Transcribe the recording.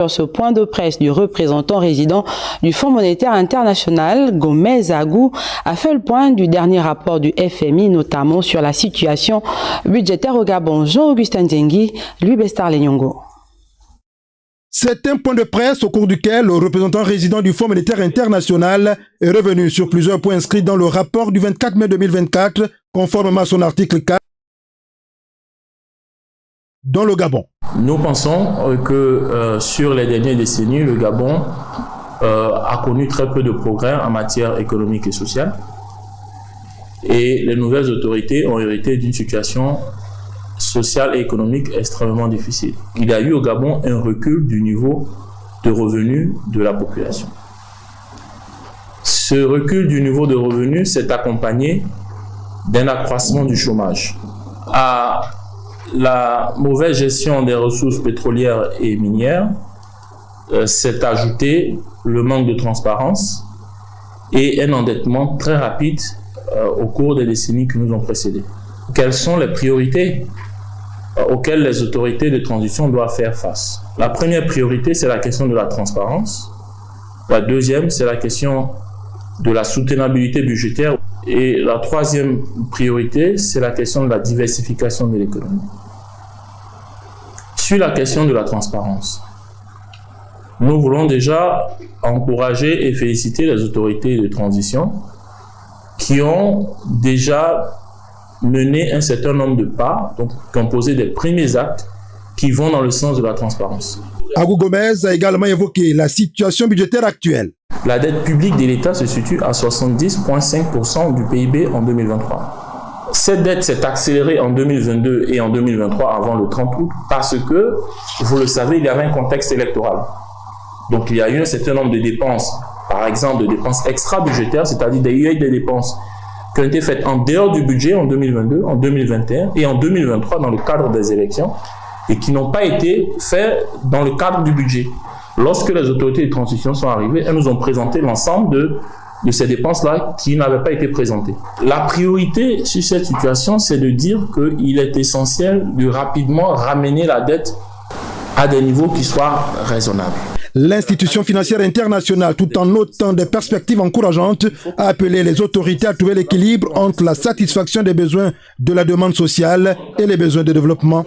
Sur ce point de presse du représentant résident du Fonds monétaire international, Gomez Agou, a fait le point du dernier rapport du FMI, notamment sur la situation budgétaire au Gabon. Jean-Augustin Djengui, Louis Bestar Lenyongo. C'est un point de presse au cours duquel le représentant résident du Fonds monétaire international est revenu sur plusieurs points inscrits dans le rapport du 24 mai 2024, conformément à son article 4, dans le Gabon. Nous pensons que sur les dernières décennies, le Gabon a connu très peu de progrès en matière économique et sociale. Et les nouvelles autorités ont hérité d'une situation sociale et économique extrêmement difficile. Il y a eu au Gabon un recul du niveau de revenus de la population. Ce recul du niveau de revenus s'est accompagné d'un accroissement du chômage. À la mauvaise gestion des ressources pétrolières et minières s'est ajouté le manque de transparence et un endettement très rapide au cours des décennies qui nous ont précédés. Quelles sont les priorités auxquelles les autorités de transition doivent faire face? La première priorité, c'est la question de la transparence. La deuxième, c'est la question de la soutenabilité budgétaire. Et la troisième priorité, c'est la question de la diversification de l'économie. Sur la question de la transparence, nous voulons déjà encourager et féliciter les autorités de transition qui ont déjà mené un certain nombre de pas, donc qui ont posé des premiers actes qui vont dans le sens de la transparence. Agou Gomez a également évoqué la situation budgétaire actuelle. La dette publique de l'État se situe à 70,5% du PIB en 2023. Cette dette s'est accélérée en 2022 et en 2023 avant le 30 août parce que, vous le savez, il y avait un contexte électoral. Donc il y a eu un certain nombre de dépenses, par exemple de dépenses extra-budgétaires, c'est-à-dire des dépenses qui ont été faites en dehors du budget en 2022, en 2021 et en 2023 dans le cadre des élections et qui n'ont pas été faites dans le cadre du budget. Lorsque les autorités de transition sont arrivées, elles nous ont présenté l'ensemble de ces dépenses-là qui n'avaient pas été présentées. La priorité sur cette situation, c'est de dire qu'il est essentiel de rapidement ramener la dette à des niveaux qui soient raisonnables. L'institution financière internationale, tout en notant des perspectives encourageantes, a appelé les autorités à trouver l'équilibre entre la satisfaction des besoins de la demande sociale et les besoins de développement.